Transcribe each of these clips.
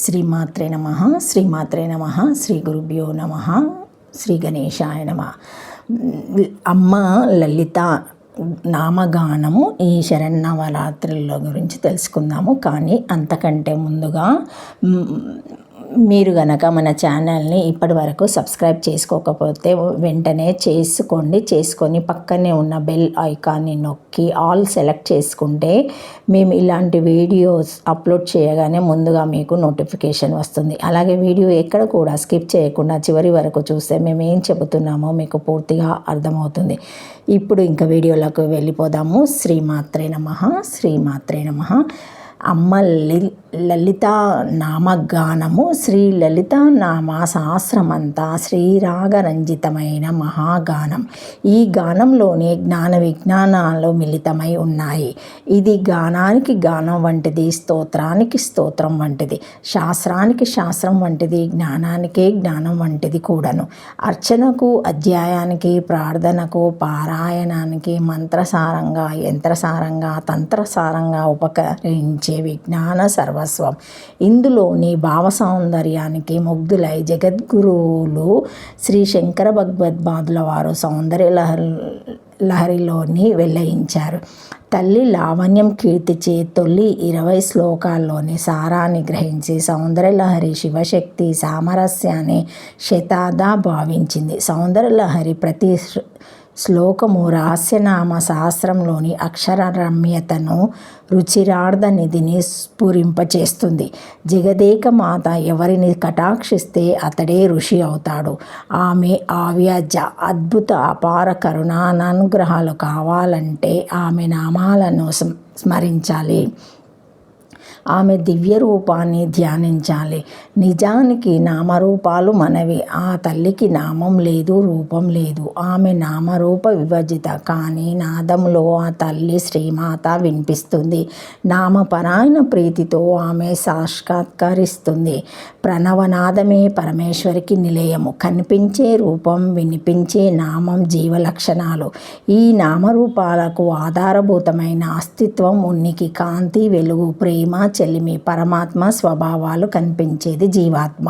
శ్రీమాత్రే నమః. శ్రీమాత్రే నమః. శ్రీ గురుభ్యో నమః. శ్రీ గణేశాయ నమః. అమ్మ లలిత నామగానము ఈ శరన్నవరాత్రుల గురించి తెలుసుకుందాము. కానీ అంతకంటే ముందుగా మీరు గనక మన ఛానల్ని ఇప్పటి వరకు సబ్స్క్రైబ్ చేసుకోకపోతే వెంటనే చేసుకొని పక్కనే ఉన్న బెల్ ఐకాన్ని నొక్కి ఆల్ సెలెక్ట్ చేసుకుంటే మేము ఇలాంటి వీడియోస్ అప్లోడ్ చేయగానే ముందుగా మీకు నోటిఫికేషన్ వస్తుంది. అలాగే వీడియో ఎక్కడ కూడా స్కిప్ చేయకుండా చివరి వరకు చూస్తే మేము ఏం చెబుతున్నామో మీకు పూర్తిగా అర్థమవుతుంది. ఇప్పుడు ఇంకా వీడియోలోకి వెళ్ళిపోదాము. శ్రీమాత్రే నమః. శ్రీమాత్రే నమః. అమ్మ లలిత నామగానము. శ్రీ లలిత నామ సహస్రమంతా శ్రీరాగరంజితమైన మహాగానం. ఈ గానంలోని జ్ఞాన విజ్ఞానాలు మిళితమై ఉన్నాయి. ఇది గానానికి గానం వంటిది, స్తోత్రానికి స్తోత్రం వంటిది, శాస్త్రానికి శాస్త్రం వంటిది, జ్ఞానానికే జ్ఞానం వంటిది కూడాను. అర్చనకు, అధ్యాయానికి, ప్రార్థనకు, పారాయణానికి మంత్రసారంగా, యంత్రసారంగా, తంత్రసారంగా ఉపకరించే విజ్ఞాన సర్వస్వం. ఇందులోని భావ సౌందర్యానికి ముగ్ధులై జగద్గురువులు శ్రీ శంకర భగవత్పాదుల వారు సౌందర్య లహరిలోని వెల్లయించారు. తల్లి లావణ్యం కీర్తిచే తొలి 20 శ్లోకాల్లోని సారాన్ని గ్రహించి సౌందర్యలహరి శివశక్తి సామరస్యాన్ని శతాదా భావించింది. సౌందర్యలహరి ప్రతి శ్లోకము రహస్యనామ సహస్రంలోని అక్షర రమ్యతను, రుచిరార్థ నిధిని స్ఫురింపచేస్తుంది. జగదేక మాత ఎవరిని కటాక్షిస్తే అతడే ఋషి అవుతాడు. ఆమె అవ్యాజ అద్భుత అపార కరుణానుగ్రహాలు కావాలంటే ఆమె నామాలను స్మరించాలి. ఆమె దివ్య రూపాన్ని ధ్యానించాలి. నిజానికి నామరూపాలు మనవి. ఆ తల్లికి నామం లేదు, రూపం లేదు. ఆమె నామరూప విభజిత. కానీ నాదంలో ఆ తల్లి శ్రీమాత వినిపిస్తుంది. నామపరాయణ ప్రీతితో ఆమె సాక్షాత్కరిస్తుంది. ప్రణవనాదమే పరమేశ్వరికి నిలయము. కనిపించే రూపం, వినిపించే నామం జీవ లక్షణాలు. ఈ నామరూపాలకు ఆధారభూతమైన అస్తిత్వం, ఉనికి, కాంతి, వెలుగు, ప్రేమ, చెలిమి, పరమాత్మ స్వభావాలు కనిపించేది జీవాత్మ.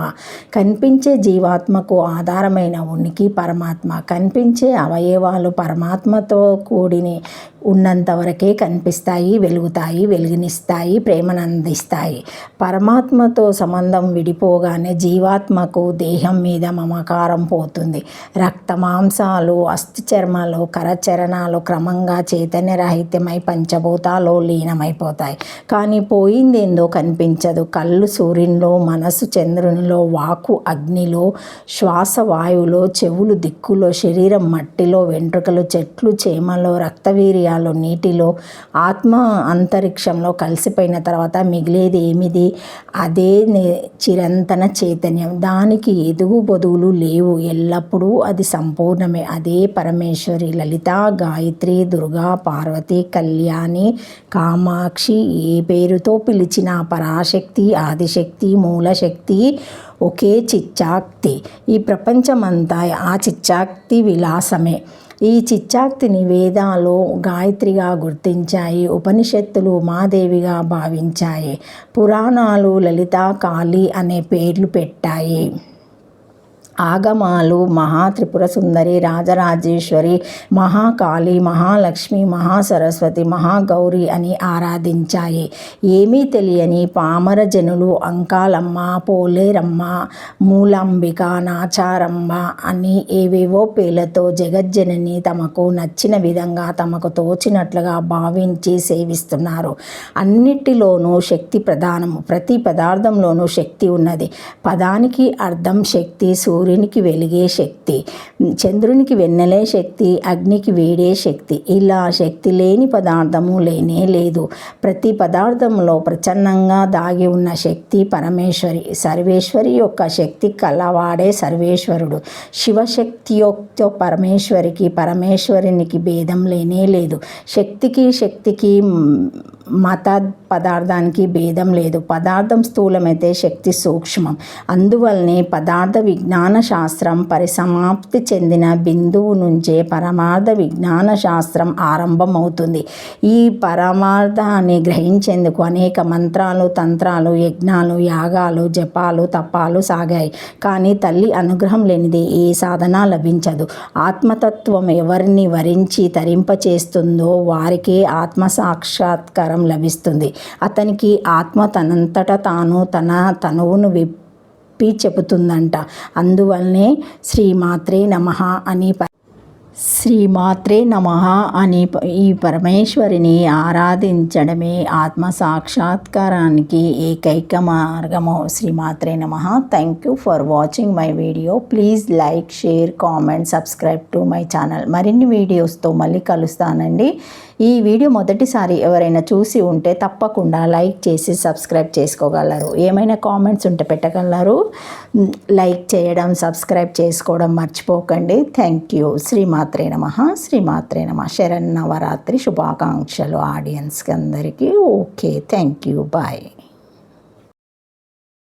కనిపించే జీవాత్మకు ఆధారమైన ఉనికి పరమాత్మ. కనిపించే అవయవాలు పరమాత్మతో కూడిని ఉన్నంతవరకే కనిపిస్తాయి, వెలుగుతాయి, వెలుగునిస్తాయి, ప్రేమనందిస్తాయి. పరమాత్మతో సంబంధం విడిపోగానే జీవాత్మకు దేహం మీద మమకారం పోతుంది. రక్త మాంసాలు, అస్థి చర్మాలు, కరచరణాలు క్రమంగా చైతన్యరహితమై పంచభూతాలు లీనమైపోతాయి. కానీ పోయిందేందో కనిపించదు. కళ్ళు సూర్యునిలో, మనసు చంద్రునిలో, వాక్కు అగ్నిలో, శ్వాస వాయువులో, చెవులు దిక్కులో, శరీరం మట్టిలో, వెంట్రుకలు చెట్లు చేమలో, రక్తవీర్యాలు నీటిలో, ఆత్మ అంతరిక్షంలో కలిసిపోయిన తర్వాత మిగిలేది ఏమిది? అదే చిరంతన చైతన్యం. దానికి ఎదుగు బొదుగులు లేవు. ఎల్లప్పుడూ అది సంపూర్ణమే. అదే పరమేశ్వరి. లలిత, గాయత్రి, దుర్గా, పార్వతి, కళ్యాణి, కామాక్షి, ఏ పేరుతో పిలిచిన పరాశక్తి, ఆదిశక్తి, మూలశక్తి ఒకే చిచ్చాక్తి. ఈ ప్రపంచమంతా ఆ చిచ్చాక్తి విలాసమే. ఈ చిచ్చాక్తిని వేదాలు గాయత్రిగా గుర్తించాయి. ఉపనిషత్తులు ఉమాదేవిగా భావించాయి. పురాణాలు లలిత, కాళి అనే పేర్లు పెట్టాయి. ఆగమాలు మహాత్రిపుర సుందరి, రాజరాజేశ్వరి, మహాకాళి, మహాలక్ష్మి, మహాసరస్వతి, మహాగౌరి అని ఆరాధించాయి. ఏమీ తెలియని పామర జనులు అంకాలమ్మ, పోలేరమ్మ, మూలాంబిక, నాచారమ్మ అని ఏవేవో పేర్లతో జగజ్జనని తమకు నచ్చిన విధంగా, తమకు తోచినట్లుగా భావించి సేవిస్తున్నారు. అన్నిటిలోనూ శక్తి ప్రధానము. ప్రతి పదార్థంలోనూ శక్తి ఉన్నది. పదానికి అర్థం శక్తి. సూర్యునికి వెలిగే శక్తి, చంద్రునికి వెన్నెలే శక్తి, అగ్నికి వేడే శక్తి. ఇలా శక్తి లేని పదార్థము లేనే లేదు. ప్రతి పదార్థంలో ప్రచన్నంగా దాగి ఉన్న శక్తి పరమేశ్వరి. సర్వేశ్వరి యొక్క శక్తి కలవాడే సర్వేశ్వరుడు. శివశక్తి యొక్క పరమేశ్వరికి, పరమేశ్వరునికి భేదం లేనే లేదు. శక్తికి మత పదార్థానికి భేదం లేదు. పదార్థం స్థూలమైతే శక్తి సూక్ష్మం. అందువల్లనే పదార్థ విజ్ఞాన శాస్త్రం పరిసమాప్తి చెందిన బిందువు నుంచే పరమార్థ విజ్ఞాన శాస్త్రం ఆరంభమవుతుంది. ఈ పరమార్థాన్ని గ్రహించేందుకు అనేక మంత్రాలు, తంత్రాలు, యజ్ఞాలు, యాగాలు, జపాలు, తపాలు సాగాయి. కానీ తల్లి అనుగ్రహం లేనిదే ఏ సాధన లభించదు. ఆత్మతత్వం ఎవరిని వరించి తరింపచేస్తుందో వారికే ఆత్మ సాక్షాత్కారం లభిస్తుంది. అతనికి ఆత్మ తనంతట తాను తన తనువును విప్పి చెబుతుందంట. అందువల్లనే శ్రీమాత్రే నమః అని ఈ పరమేశ్వరిని ఆరాధించడమే ఆత్మ సాక్షాత్కారానికి ఏకైక మార్గము. శ్రీమాత్రే నమః. Thank you for watching my video. Please like, share, comment, subscribe to my channel. మరిన్ని వీడియోస్తో మళ్ళీ కలుస్తానండి. ఈ వీడియో మొదటిసారి ఎవరైనా చూసి ఉంటే తప్పకుండా లైక్ చేసి సబ్స్క్రైబ్ చేసుకోగలరు. ఏమైనా కామెంట్స్ ఉంటే పెట్టగలరు. లైక్ చేయడం, సబ్స్క్రైబ్ చేసుకోవడం మర్చిపోకండి. Thank you. శ్రీమాత్రే నమః. శ్రీమాత్రే నమః. శరన్నవరాత్రి శుభాకాంక్షలు ఆడియన్స్కి అందరికీ. Okay, thank you. బాయ్.